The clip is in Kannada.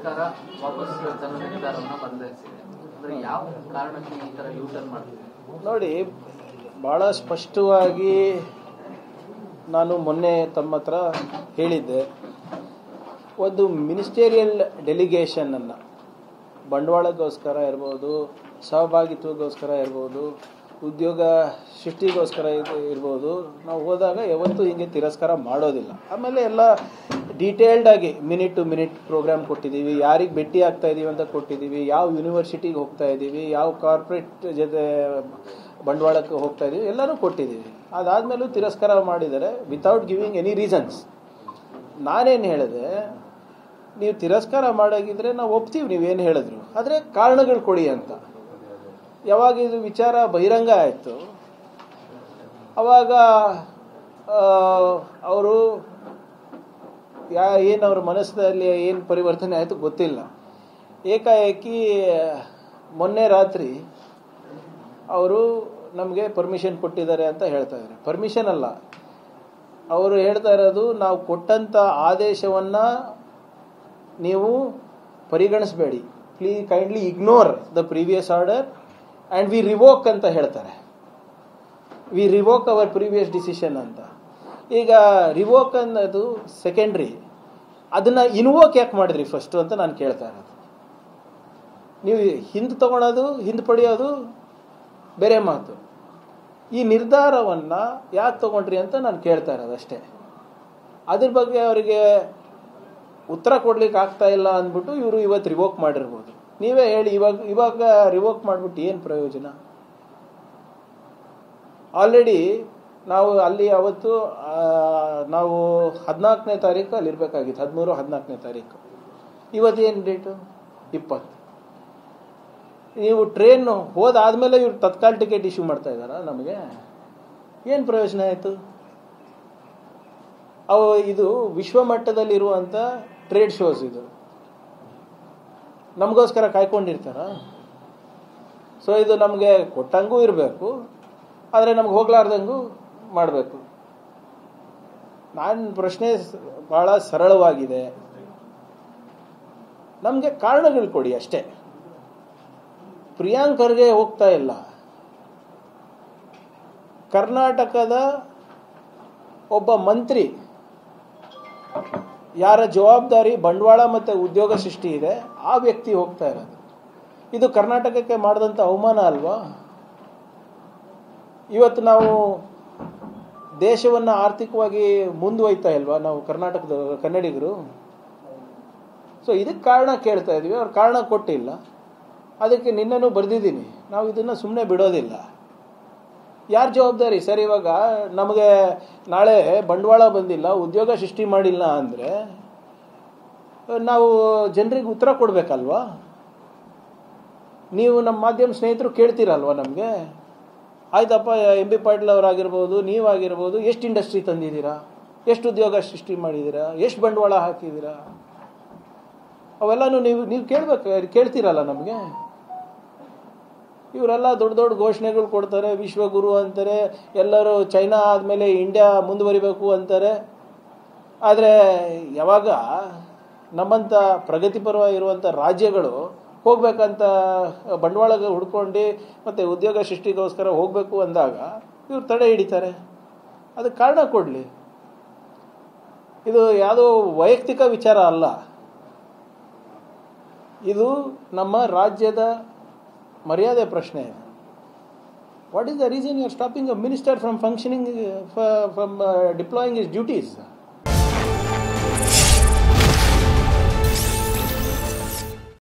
ಸರ್ಕಾರ ವಾಪಸ್ ತನ್ನ ನಿರ್ಧಾರವನ್ನು ಬದಲಾಯಿಸಿದೆ. ಅಂದ್ರೆ ಯಾವ ಕಾರಣಕ್ಕೆ ಈ ತರ ಯೂ ಟರ್ನ್ ಮಾಡ್ತಿದೆ ನೋಡಿ, ಬಹಳ ಸ್ಪಷ್ಟವಾಗಿ ನಾನು ಮೊನ್ನೆ ತಮ್ಮ ಹತ್ರ ಹೇಳಿದ್ದೆ. ಒಂದು ಮಿನಿಸ್ಟೇರಿಯಲ್ ಡೆಲಿಗೇಷನನ್ನು ಬಂಡವಾಳಕ್ಕೋಸ್ಕರ ಇರ್ಬೋದು, ಸಹಭಾಗಿತ್ವಕ್ಕೋಸ್ಕರ ಇರ್ಬೋದು, ಉದ್ಯೋಗ ಸೃಷ್ಟಿಗೋಸ್ಕರ ಇರ್ಬೋದು, ನಾವು ಹೋದಾಗ ಯಾವತ್ತೂ ಹಿಂಗೆ ತಿರಸ್ಕಾರ ಮಾಡೋದಿಲ್ಲ. ಆಮೇಲೆ ಎಲ್ಲ ಡೀಟೇಲ್ಡಾಗಿ ಮಿನಿಟ್ ಟು ಮಿನಿಟ್ ಪ್ರೋಗ್ರಾಮ್ ಕೊಟ್ಟಿದ್ದೀವಿ, ಯಾರಿಗೆ ಭೇಟಿ ಆಗ್ತಾ ಇದ್ದೀವಿ ಅಂತ ಕೊಟ್ಟಿದ್ದೀವಿ, ಯಾವ ಯೂನಿವರ್ಸಿಟಿಗೆ ಹೋಗ್ತಾ ಇದ್ದೀವಿ, ಯಾವ ಕಾರ್ಪೊರೇಟ್ ಜೊತೆ ಬಂಡವಾಳಕ್ಕೆ ಹೋಗ್ತಾ ಇದ್ದೀವಿ, ಎಲ್ಲನೂ ಕೊಟ್ಟಿದ್ದೀವಿ. ಅದಾದಮೇಲೂ ತಿರಸ್ಕಾರ ಮಾಡಿದರೆ ವಿತೌಟ್ ಗಿವಿಂಗ್ ಎನಿ ರೀಸನ್ಸ್. ನಾನೇನು ಹೇಳಿದೆ, ನೀವು ತಿರಸ್ಕಾರ ಮಾಡೋಗಿದ್ರೆ ನಾವು ಒಪ್ತೀವಿ ನೀವೇನು ಹೇಳಿದ್ರು, ಆದರೆ ಕಾರಣಗಳು ಕೊಡಿ ಅಂತ. ಯಾವಾಗ ಇದು ವಿಚಾರ ಬಹಿರಂಗ ಆಯಿತು ಅವಾಗ ಅವರು ಏನು ಅವ್ರ ಮನಸ್ಸಿನಲ್ಲಿ ಏನು ಪರಿವರ್ತನೆ ಆಯಿತು ಗೊತ್ತಿಲ್ಲ. ಏಕಾಏಕಿ ಮೊನ್ನೆ ರಾತ್ರಿ ಅವರು ನಮಗೆ ಪರ್ಮಿಷನ್ ಕೊಟ್ಟಿದ್ದಾರೆ ಅಂತ ಹೇಳ್ತಾ ಇದ್ದಾರೆ. ಪರ್ಮಿಷನ್ ಅಲ್ಲ, ಅವರು ಹೇಳ್ತಾ ಇರೋದು ನಾವು ಕೊಟ್ಟಂಥ ಆದೇಶವನ್ನು ನೀವು ಪರಿಗಣಿಸಬೇಡಿ, please kindly ignore the previous order and we revoke ಅಂತ ಹೇಳ್ತಾರೆ. We revoke our previous decision ಅಂತ. ಈಗ ರಿವೋಕ್ ಅನ್ನೋದು ಸೆಕೆಂಡ್ರಿ, ಅದನ್ನು ಇನ್ವೋಕ್ ಯಾಕೆ ಮಾಡಿದ್ರಿ ಫಸ್ಟು ಅಂತ ನಾನು ಕೇಳ್ತಾ ಇರೋದು. ನೀವು ಹಿಂದೆ ತಗೊಳ್ಳೋದು, ಹಿಂದೆ ಪಡೆಯೋದು ಬೇರೆ ಮಾತು. ಈ ನಿರ್ಧಾರವನ್ನು ಯಾಕೆ ತಗೊಂಡ್ರಿ ಅಂತ ನಾನು ಕೇಳ್ತಾ ಇರೋದು ಅಷ್ಟೇ. ಅದ್ರ ಬಗ್ಗೆ ಅವರಿಗೆ ಉತ್ತರ ಕೊಡ್ಲಿಕ್ಕೆ ಆಗ್ತಾ ಇಲ್ಲ ಅಂದ್ಬಿಟ್ಟು ಇವರು ಇವತ್ತು ರಿವೋಕ್ ಮಾಡಿರ್ಬೋದು. ನೀವೇ ಹೇಳಿ, ಇವಾಗ ರಿವೋಕ್ ಮಾಡಿಬಿಟ್ಟು ಏನು ಪ್ರಯೋಜನ? ಆಲ್ರೆಡಿ ನಾವು ಅಲ್ಲಿ ಅವತ್ತು ನಾವು 14ನೇ ತಾರೀಕು ಅಲ್ಲಿರ್ಬೇಕಾಗಿತ್ತು, 13, 14ನೇ ತಾರೀಕು. ಇವತ್ತೇನು ಡೇಟು? 20. ನೀವು ಟ್ರೈನ್ ಹೋದಾದ್ಮೇಲೆ ಇವ್ರು ತತ್ಕಾಲ್ ಟಿಕೆಟ್ ಇಶ್ಯೂ ಮಾಡ್ತಾ ಇದ್ದಾರಾ ನಮಗೆ? ಏನು ಪ್ರಯೋಜನ ಆಯಿತು? ಇದು ವಿಶ್ವಮಟ್ಟದಲ್ಲಿರುವಂಥ ಟ್ರೇಡ್ ಶೋಸ್, ಇದು ನಮಗೋಸ್ಕರ ಕಾಯ್ಕೊಂಡಿರ್ತಾರ? ಸೊ ಇದು ನಮಗೆ ಕೊಟ್ಟಂಗೂ ಇರಬೇಕು, ಆದರೆ ನಮ್ಗೆ ಹೋಗ್ಲಾರ್ದಂಗೂ ಮಾಡಬೇಕು. ನನ್ನ ಪ್ರಶ್ನೆ ಬಹಳ ಸರಳವಾಗಿದೆ, ನಮಗೆ ಕಾರಣಗಳು ಕೊಡಿ ಅಷ್ಟೇ. ಪ್ರಿಯಾಂಕ್ ಖರ್ಗೆ ಹೋಗ್ತಾ ಇಲ್ಲ, ಕರ್ನಾಟಕದ ಒಬ್ಬ ಮಂತ್ರಿ, ಯಾರ ಜವಾಬ್ದಾರಿ ಬಂಡವಾಳ ಮತ್ತು ಉದ್ಯೋಗ ಸೃಷ್ಟಿ ಇದೆ, ಆ ವ್ಯಕ್ತಿ ಹೋಗ್ತಾ ಇರೋದು. ಇದು ಕರ್ನಾಟಕಕ್ಕೆ ಮಾಡಿದಂಥ ಅವಮಾನ ಅಲ್ವಾ? ಇವತ್ತು ನಾವು ದೇಶವನ್ನು ಆರ್ಥಿಕವಾಗಿ ಮುಂದುವಯ್ತಾ ಇಲ್ವಾ ನಾವು ಕರ್ನಾಟಕದ ಕನ್ನಡಿಗರು? ಸೊ ಇದಕ್ಕೆ ಕಾರಣ ಕೇಳ್ತಾ ಇದ್ವಿ, ಅವ್ರು ಕಾರಣ ಕೊಟ್ಟಿಲ್ಲ. ಅದಕ್ಕೆ ನಿನ್ನೂ ಬರೆದಿದ್ದೀನಿ, ನಾವು ಇದನ್ನು ಸುಮ್ಮನೆ ಬಿಡೋದಿಲ್ಲ. ಯಾರು ಜವಾಬ್ದಾರಿ ಸರ್? ಇವಾಗ ನಮಗೆ ನಾಳೆ ಬಂಡವಾಳ ಬಂದಿಲ್ಲ, ಉದ್ಯೋಗ ಸೃಷ್ಟಿ ಮಾಡಿಲ್ಲ ಅಂದರೆ ನಾವು ಜನರಿಗೆ ಉತ್ತರ ಕೊಡಬೇಕಲ್ವಾ? ನೀವು ನಮ್ಮ ಮಾಧ್ಯಮ ಸ್ನೇಹಿತರು ಕೇಳ್ತೀರಲ್ವ ನಮಗೆ, ಆಯ್ತಪ್ಪ ಎಂ ಬಿ ಪಾಟೀಲ್ ಅವರಾಗಿರ್ಬೋದು, ನೀವಾಗಿರ್ಬೋದು, ಎಷ್ಟು ಇಂಡಸ್ಟ್ರಿ ತಂದಿದ್ದೀರಾ, ಎಷ್ಟು ಉದ್ಯೋಗ ಸೃಷ್ಟಿ ಮಾಡಿದ್ದೀರಾ, ಎಷ್ಟು ಬಂಡವಾಳ ಹಾಕಿದ್ದೀರಾ, ಅವೆಲ್ಲನೂ ನೀವು ಕೇಳ್ತೀರಲ್ಲ ನಮಗೆ. ಇವರೆಲ್ಲ ದೊಡ್ಡ ದೊಡ್ಡ ಘೋಷಣೆಗಳು ಕೊಡ್ತಾರೆ, ವಿಶ್ವಗುರು ಅಂತಾರೆ, ಎಲ್ಲರೂ ಚೈನಾ ಆದಮೇಲೆ ಇಂಡಿಯಾ ಮುಂದುವರಿಬೇಕು ಅಂತಾರೆ. ಆದರೆ ಯಾವಾಗ ನಮ್ಮಂಥ ಪ್ರಗತಿಪರವಾಗಿರುವಂಥ ರಾಜ್ಯಗಳು ಹೋಗ್ಬೇಕಂತ ಬಂಡವಾಳ ಹುಡ್ಕೊಂಡು ಮತ್ತು ಉದ್ಯೋಗ ಸೃಷ್ಟಿಗೋಸ್ಕರ ಹೋಗಬೇಕು ಅಂದಾಗ ಇವ್ರು ತಡೆ ಹಿಡಿತಾರೆ. ಅದಕ್ಕೆ ಕಾರಣ ಕೊಡಲಿ. ಇದು ಯಾವುದೋ ವೈಯಕ್ತಿಕ ವಿಚಾರ ಅಲ್ಲ, ಇದು ನಮ್ಮ ರಾಜ್ಯದ ಮರ್ಯಾದೆ ಪ್ರಶ್ನೆ. What is the reason you are stopping a minister from functioning, from deploying his duties?